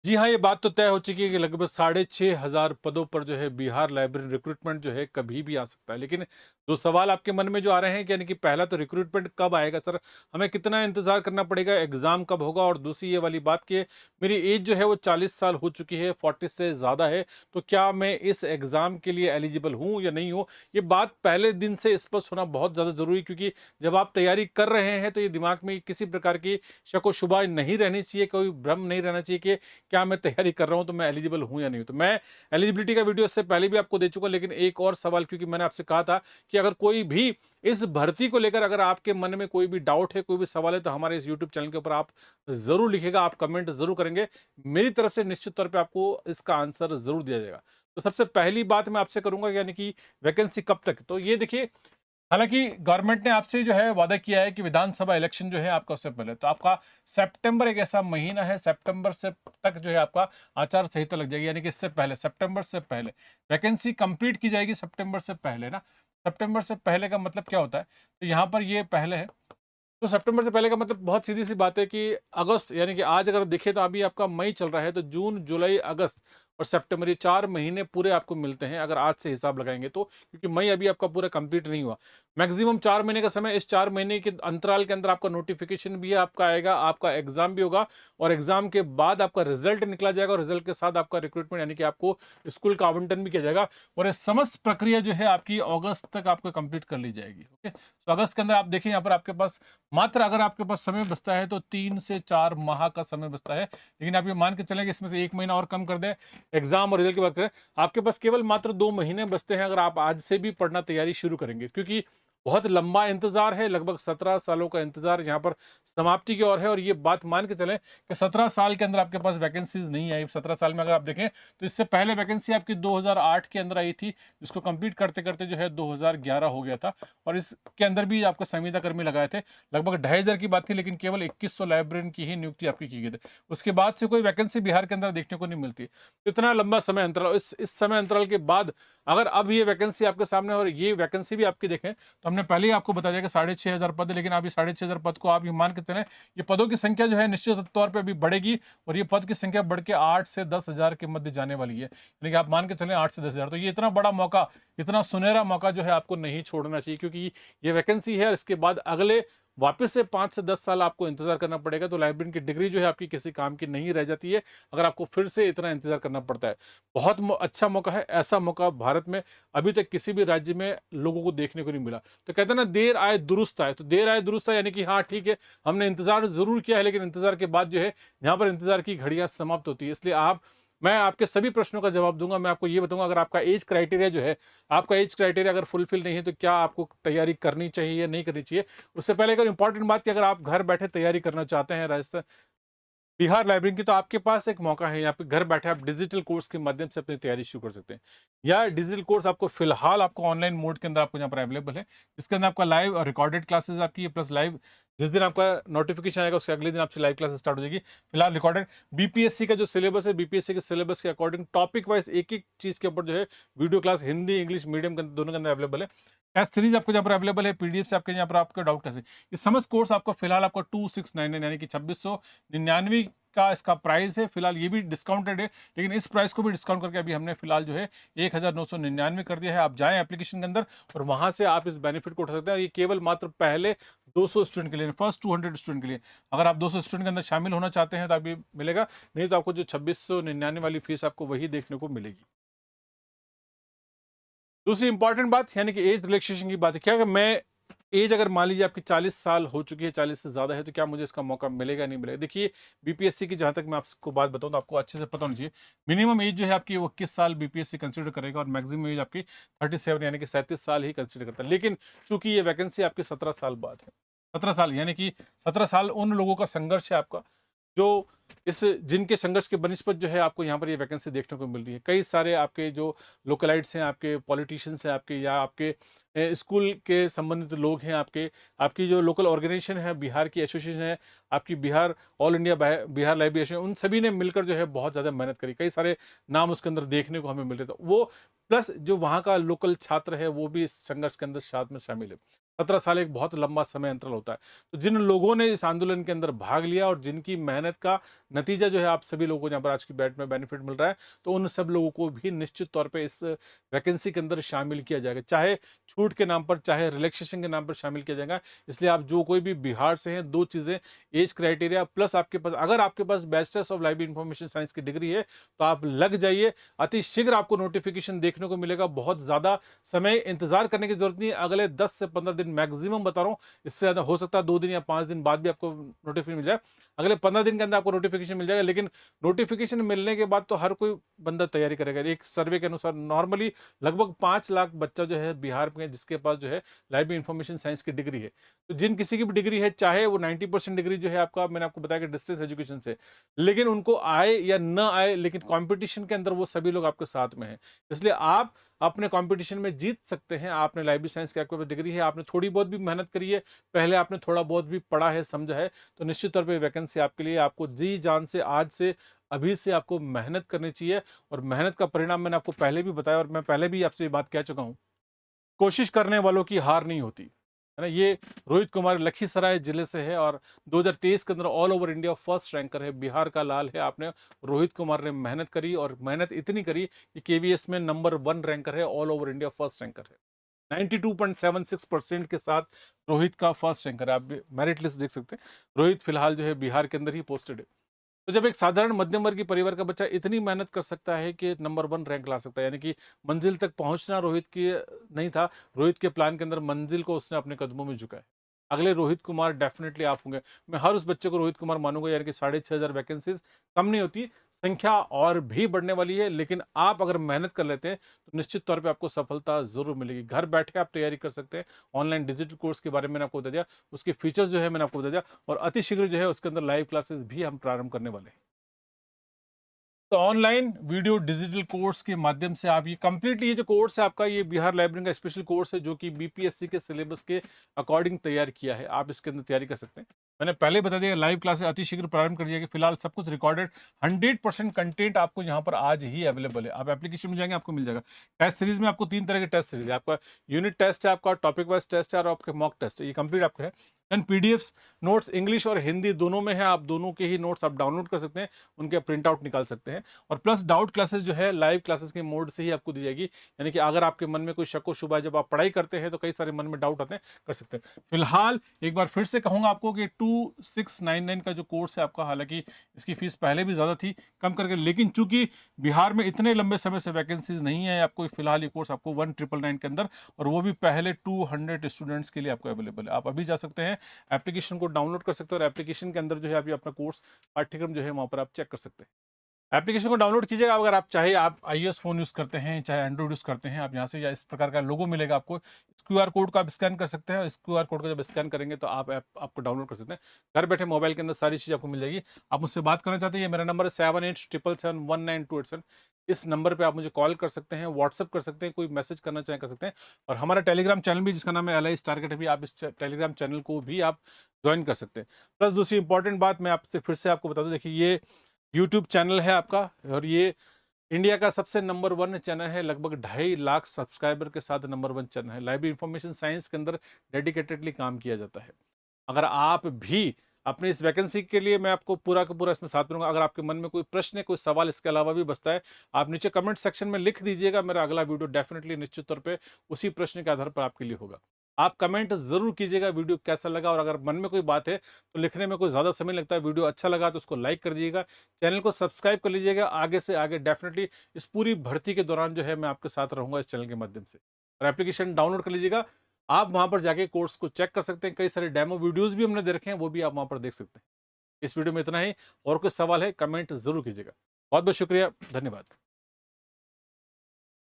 जी हाँ, ये बात तो तय हो चुकी है कि लगभग 6,500 पदों पर जो है बिहार लाइब्रेरी रिक्रूटमेंट जो है कभी भी आ सकता है। लेकिन 2 सवाल आपके मन में जो आ रहे हैं कि यानी कि पहला तो रिक्रूटमेंट कब आएगा सर? हमें कितना इंतज़ार करना पड़ेगा? एग्ज़ाम कब होगा? और दूसरी ये वाली बात कि मेरी एज जो है वो 40 साल हो चुकी है, 40 से ज़्यादा है, तो क्या मैं इस एग्ज़ाम के लिए एलिजिबल हूँ या नहीं हूँ? ये बात पहले दिन से स्पष्ट होना बहुत ज़्यादा ज़रूरी है, क्योंकि जब आप तैयारी कर रहे हैं तो ये दिमाग में किसी प्रकार की शक-ओ-शुबा नहीं रहनी चाहिए, कोई भ्रम नहीं रहना चाहिए कि क्या मैं तैयारी कर रहा हूँ तो मैं एलिजिबल हूँ या नहीं हूँ। तो मैं एलिजिबिलिटी का वीडियो इससे पहले भी आपको दे चुका, लेकिन एक और सवाल, क्योंकि मैंने आपसे कहा था कि अगर कोई भी इस भर्ती को लेकर अगर आपके मन में कोई भी डाउट है, कोई भी सवाल है, तो हमारे इस यूट्यूब चैनल के ऊपर आप ज़रूर लिखिएगा, आप कमेंट ज़रूर करेंगे। मेरी तरफ से निश्चित तौर पे आपको इसका आंसर ज़रूर दिया जाएगा। तो सबसे पहली बात मैं आपसे करूँगा यानी कि वैकेंसी कब तक? तो ये देखिए, हालाँकि गवर्नमेंट ने आपसे जो है वादा किया है कि विधानसभा इलेक्शन जो है आपका उससे पहले, तो आपका सितंबर एक ऐसा महीना है, सितंबर से तक जो है आपका आचार संहिता लग जाएगी, यानी कि इससे पहले, सितंबर से पहले वैकेंसी कंप्लीट की जाएगी, सितंबर से पहले ना। सितंबर से पहले का मतलब क्या होता है? तो यहाँ पर ये पहले है, तो सितंबर से पहले का मतलब बहुत सीधी-सी बात है कि अगस्त, यानी कि आज अगर देखें तो अभी आपका मई चल रहा है, तो जून, जुलाई, अगस्त और सितंबर, ये 4 महीने पूरे आपको मिलते हैं अगर आज से हिसाब लगाएँगे तो, क्योंकि मई अभी आपका पूरा कंप्लीट नहीं हुआ। मैक्सिमम 4 महीने का समय, इस 4 महीने के अंतराल के अंदर आपका नोटिफ़िकेशन भी आपका आएगा, आपका एग्ज़ाम भी होगा और एग्ज़ाम के बाद आपका रिज़ल्ट निकला जाएगा और रिज़ल्ट के साथ आपका रिक्रूटमेंट, यानी कि आपको स्कूल का आवंटन भी किया जाएगा और ये समस्त प्रक्रिया जो है आपकी अगस्त तक आपको कंप्लीट कर ली जाएगी। ओके? तो अगस्त के अंदर आप देखिए, यहाँ पर आपके पास मात्र, अगर आपके पास समय बचता है तो 3 से 4 माह का समय बचता है। लेकिन आप ये मान के चलें कि इसमें से 1 महीना और कम कर दें, एग्ज़ाम और रिज़ल्ट की बात करें, आपके पास केवल मात्र 2 महीने बचते हैं अगर आप आज से भी पढ़ना तैयारी शुरू करेंगे। क्योंकि बहुत लंबा इंतज़ार है, लगभग 17 सालों का इंतज़ार यहाँ पर समाप्ति की ओर है और ये बात मान के चलें कि 17 साल के अंदर आपके पास वैकेंसीज़ नहीं आई। 17 साल में अगर आप देखें तो इससे पहले वैकेंसी आपकी 2008 के अंदर आई थी, जिसको कंप्लीट करते-करते जो है 2011 हो गया था और इसके अंदर भी आपको संविदा कर्मी लगाए थे। लगभग 2500 की बात थी, लेकिन केवल 2100 लाइब्रेरियन की ही नियुक्ति आपकी की गई थी। उसके बाद से कोई वैकेंसी बिहार के अंदर देखने को नहीं मिलती। तो इतना लंबा समय अंतराल, इस समय अंतराल के बाद अगर अब ये वैकेंसी आपके सामने और ये वैकेंसी भी आपकी देखें, तो हमने पहले ही आपको बताया कि 6500 पद है, लेकिन आप ये 6500 पद को आप ये मान के चलें, ये पदों की संख्या जो है निश्चित तौर पे अभी बढ़ेगी और ये पद की संख्या बढ़ के 8 से 10,000 के मध्य जाने वाली है। यानी कि आप मान के चलें 8 से 10,000। तो ये इतना बड़ा मौका, इतना सुनहरा मौका जो है आपको नहीं छोड़ना चाहिए, क्योंकि ये वैकेंसी है और इसके बाद अगले वापस से 5 से 10 साल आपको इंतज़ार करना पड़ेगा। तो लाइब्रेरियन की डिग्री जो है आपकी किसी काम की नहीं रह जाती है, अगर आपको फिर से इतना इंतज़ार करना पड़ता है। बहुत अच्छा मौका है, ऐसा मौका भारत में अभी तक किसी भी राज्य में लोगों को देखने को नहीं मिला। तो कहते हैं ना, देर आए दुरुस्त आए, तो देर आए दुरुस्त आए, यानी कि हाँ ठीक है, हमने इंतज़ार ज़रूर किया है, लेकिन इंतज़ार के बाद जो है, यहाँ पर इंतज़ार की घड़ियाँ समाप्त होती है। इसलिए मैं आपके सभी प्रश्नों का जवाब दूँगा। मैं आपको ये बताऊँगा, अगर आपका ऐज क्राइटेरिया जो है, आपका ऐज क्राइटेरिया अगर फुलफिल नहीं है, तो क्या आपको तैयारी करनी चाहिए या नहीं करनी चाहिए। उससे पहले एक इम्पोर्टेंट बात कि अगर आप घर बैठे तैयारी करना चाहते हैं राजस्थान बिहार लाइब्रेरी की, तो आपके पास एक मौका है, यहाँ पे घर बैठे आप डिजिटल कोर्स के माध्यम से अपनी तैयारी शुरू कर सकते हैं। या डिजिटल कोर्स आपको फिलहाल आपको ऑनलाइन मोड के अंदर आपको यहाँ पर अवेलेबल है, जिसके अंदर आपका लाइव और रिकॉर्डेड क्लासेस आपकी प्लस लाइव, जिस दिन आपका नोटिफिकेशन आएगा उसके अगले दिन आपसे लाइव क्लासेस स्टार्ट हो जाएगी। फिलहाल रिकॉर्डेड बीपीएससी का जो सिलेबस है, बीपीएससी के सिलेबस के अकॉर्डिंग टॉपिक वाइज एक एक चीज के ऊपर जो है video class Hindi English medium के दोनों के अंदर अवेलेबल है। टेस्ट सीरीज आपको यहाँ पर अवेलेबल है, पीडीएफ से आपके यहाँ पर आपका डाउट क्लास है। ये समस्त कोर्स आपको फिलहाल आपको 2699 यानी कि 2699 का इसका प्राइस है। फिलहाल ये भी डिस्काउंटेड है, लेकिन इस प्राइस को भी डिस्काउंट करके अभी हमने फिलहाल जो है 1999 कर दिया है। आप जाएं एप्लीकेशन के अंदर और वहां से आप इस बेनिफिट को उठा सकते हैं। और ये केवल मात्र पहले 200 स्टूडेंट के लिए, फर्स्ट 200 स्टूडेंट के लिए। अगर आप 200 स्टूडेंट के अंदर शामिल होना चाहते हैं तो अभी मिलेगा, नहीं तो आपको जो 2699 वाली फीस आपको वही देखने को मिलेगी। दूसरी इंपॉर्टेंट बात यानी कि एज रिलैक्सेशन की बात है। क्या अगर मैं एज अगर मान लीजिए आपकी 40 साल हो चुकी है, 40 से ज़्यादा है, तो क्या मुझे इसका मौका मिलेगा नहीं मिलेगा? देखिए, बीपीएससी की जहाँ तक मैं आपको बात बताऊँ तो आपको अच्छे से पता होना चाहिए। मिनिमम एज जो है आपकी वो 21 साल बीपीएससी कंसीडर करेगा और मैक्सिमम एज आपकी 37 यानी कि 37 साल ही कंसीडर करता है। लेकिन चूंकि ये वैकेंसी आपकी 17 साल बाद है, 17 साल यानी कि 17 साल उन लोगों का संघर्ष है आपका, जो इस जिनके संघर्ष के बनिस्पत जो है आपको यहाँ पर ये वैकेंसी देखने को मिल रही है। कई सारे आपके जो लोकलाइट्स हैं, आपके पॉलिटिशियंस हैं, आपके या आपके स्कूल के संबंधित लोग हैं, आपके आपकी जो लोकल ऑर्गेनाइजेशन है, बिहार की एसोसिएशन है, आपकी Bihar all India Bihar library association, उन सभी ने मिलकर जो है बहुत ज़्यादा मेहनत करी। कई सारे नाम उसके अंदर देखने को हमें मिल रहे थे। वो प्लस जो वहाँ का लोकल छात्र है वो भी इस संघर्ष के अंदर साथ में शामिल है। 17 साल एक बहुत लंबा समय अंतराल होता है। तो जिन लोगों ने इस आंदोलन के अंदर भाग लिया और जिनकी मेहनत का नतीजा जो है आप सभी लोगों को यहाँ पर आज की डेट में बेनिफिट मिल रहा है, तो उन सब लोगों को भी निश्चित तौर पे इस वैकेंसी के अंदर शामिल किया जाएगा। चाहे छूट के नाम पर, चाहे रिलैक्सेशन के नाम पर शामिल किया जाएगा। इसलिए आप जो कोई भी बिहार से हैं, 2 चीज़ें, एज क्राइटेरिया प्लस आपके पास, अगर आपके पास bachelors of library information science की डिग्री है, तो आप लग जाइए। अति शीघ्र आपको नोटिफिकेशन देखने को मिलेगा। बहुत ज़्यादा समय इंतज़ार करने की ज़रूरत नहीं है। अगले 10 से 15 दिन मैक्सिमम बता रहा हूँ, इससे ज़्यादा हो सकता है 2 दिन या 5 दिन बाद भी आपको नोटिफिकेशन मिल जाए। अगले 15 दिन के अंदर आपको नोटिफिकेशन मिल जाएगा, लेकिन नोटिफिकेशन मिलने के बाद तो हर कोई बंदा तैयारी करेगा। एक सर्वे के अनुसार नॉर्मली लगभग 5 लाख बच्चा जो है बिहार में, जिसके पास जो है लाइब्रेरी इंफॉर्मेशन साइंस की डिग्री है। तो जिन किसी की भी डिग्री है, चाहे वो 90% डिग्री जो है आपका, मैंने आपको बताया कि डिस्टेंस एजुकेशन से, लेकिन उनको आए या न आए, लेकिन कंपटीशन के अंदर वो सभी लोग आपके साथ में हैं। इसलिए आप अपने कंपटीशन में जीत सकते हैं। आपने लाइब्रेरी साइंस की आपके पास डिग्री है, आपने थोड़ी बहुत भी मेहनत करी है, पहले आपने थोड़ा बहुत भी पढ़ा है, समझा है, तो निश्चित तौर पे वैकेंसी आपके लिए, आपको जी जान से आज से, अभी से आपको मेहनत करनी चाहिए। और मेहनत का परिणाम मैंने आपको पहले भी बताया और मैं पहले भी आपसे ये बात कह चुका हूँ, कोशिश करने वालों की हार नहीं होती, है ना? ये रोहित कुमार लखीसराय जिले से है और 2023 के अंदर all over India first ranker है, बिहार का लाल है। आपने रोहित कुमार ने मेहनत करी और मेहनत इतनी करी कि केवीएस में नंबर 1 रैंकर है, all over India first ranker है। 92.76% के साथ रोहित का फर्स्ट रैंकर है। आप मेरिट लिस्ट देख सकते हैं। रोहित फिलहाल जो है बिहार के अंदर ही पोस्टेड है। तो जब एक साधारण मध्यम वर्गीय परिवार का बच्चा इतनी मेहनत कर सकता है कि नंबर 1 रैंक ला सकता है, यानी कि मंजिल तक पहुंचना रोहित की नहीं था, रोहित के प्लान के अंदर मंजिल को उसने अपने कदमों में झुका है। अगले रोहित कुमार डेफिनेटली आप होंगे। मैं हर उस बच्चे को रोहित कुमार मानूंगा, यानी कि 6,500 वैकेंसीज कम नहीं होती, संख्या और भी बढ़ने वाली है। लेकिन आप अगर मेहनत कर लेते हैं तो निश्चित तौर पे आपको सफलता जरूर मिलेगी। घर बैठे आप तैयारी कर सकते हैं। ऑनलाइन डिजिटल कोर्स के बारे में मैंने आपको बता दिया, उसके फीचर्स जो है मैंने आपको बता दिया, और अति शीघ्र जो है उसके अंदर लाइव क्लासेस भी हम प्रारंभ करने वाले हैं। तो ऑनलाइन वीडियो डिजिटल कोर्स के माध्यम से आप ये कंप्लीटली, ये जो कोर्स है आपका, ये बिहार लाइब्रेरी का स्पेशल कोर्स है जो कि बीपीएससी के सिलेबस के अकॉर्डिंग तैयार किया है। आप इसके अंदर तैयारी कर सकते हैं। मैंने पहले बता दिया, लाइव क्लासेस अति शीघ्र प्रारंभ कर दिया कि फिलहाल सब कुछ रिकॉर्डेड, 100% कंटेंट आपको यहाँ पर आज ही अवेलेबल है। आप एप्लीकेशन में जाएंगे, आपको मिल जाएगा। टेस्ट सीरीज में आपको 3 तरह के टेस्ट सीरीज है। आपका यूनिट टेस्ट है, आपका टॉपिक वाइज टेस्ट है, और आपके मॉक टेस्ट है। ये कंप्लीट आपका है। देन पीडीएफ्स, नोट्स इंग्लिश और हिंदी दोनों में है। आप दोनों के ही नोट्स आप डाउनलोड कर सकते हैं, उनके प्रिंट आउट निकाल सकते हैं। और प्लस डाउट क्लासेस जो है लाइव क्लासेस के मोड से ही आपको दी जाएगी, यानी कि अगर आपके मन में कोई शक व शुबा है, जब आप पढ़ाई करते हैं तो कई सारे मन में डाउट आते हैं, कर सकते हैं। फिलहाल एक बार फिर से कहूंगा आपको कि 2699 का जो कोर्स है आपका, हालांकि इसकी फीस पहले भी ज्यादा थी, कम करके, लेकिन चूंकि बिहार में इतने लंबे समय से वैकेंसीज नहीं है, आपको फिलहाल ये कोर्स आपको 1999 के अंदर, और वो भी पहले 200 स्टूडेंट्स के लिए आपको अवेलेबल है। आप अभी जा सकते हैं, एप्लीकेशन को डाउनलोड कर सकते हैं, और एप्लीकेशन के अंदर जो है अभी अपना कोर्स पाठ्यक्रम जो है वहां पर आप चेक कर सकते हैं। एप्लीकेशन को डाउनलोड कीजिएगा। अगर आप चाहे, आप आईओएस फोन यूज करते हैं, चाहे एंड्रॉइड यूज करते हैं, आप यहाँ से, या इस प्रकार का लोगो मिलेगा आपको, इस क्यूआर कोड को आप स्कैन कर सकते हैं। इस क्यूआर कोड को जब स्कैन करेंगे तो आप ऐप आपको डाउनलोड कर सकते हैं। घर बैठे मोबाइल के अंदर सारी चीज़ आपको मिल जाएगी। आप मुझसे बात करना चाहते हैं, मेरा नंबर है 7877719287। इस नंबर पर आप मुझे कॉल कर सकते हैं, व्हाट्सअप कर सकते हैं, कोई मैसेज करना चाहें कर सकते हैं। और हमारा टेलीग्राम चैनल भी, जिसका नाम है LIS टारगेट, भी आप इस टेलीग्राम चैनल को भी आप ज्वाइन कर सकते हैं। प्लस दूसरी इंपॉर्टेंट बात मैं आपसे फिर से आपको बता दूं, देखिए ये यूट्यूब चैनल है आपका, और ये इंडिया का सबसे नंबर 1 चैनल है, लगभग 2.5 लाख सब्सक्राइबर के साथ नंबर 1 चैनल है। लाइब्रेरी इंफॉर्मेशन साइंस के अंदर डेडिकेटेडली काम किया जाता है। अगर आप भी अपनी इस वैकेंसी के लिए, मैं आपको पूरा का पूरा इसमें साथ दूंगा, अगर आपके मन में कोई प्रश्न है, कोई सवाल इसके अलावा भी बचता है, आप नीचे कमेंट सेक्शन में लिख दीजिएगा। मेरा अगला वीडियो डेफिनेटली निश्चित तौर पे उसी प्रश्न के आधार पर आपके लिए होगा। आप कमेंट जरूर कीजिएगा वीडियो कैसा लगा, और अगर मन में कोई बात है तो लिखने में कोई ज़्यादा समय लगता है, वीडियो अच्छा लगा तो उसको लाइक कर दीजिएगा, चैनल को सब्सक्राइब कर लीजिएगा। आगे से आगे डेफिनेटली इस पूरी भर्ती के दौरान जो है मैं आपके साथ रहूंगा इस चैनल के माध्यम से। और एप्लीकेशन डाउनलोड कर लीजिएगा। आप वहां पर जाके कोर्स को चेक कर सकते हैं, कई सारे डेमो वीडियोस भी हमने दे रखे हैं, वो भी आप वहां पर देख सकते हैं। इस वीडियो में इतना ही, और कोई सवाल है कमेंट जरूर कीजिएगा। बहुत बहुत शुक्रिया, धन्यवाद।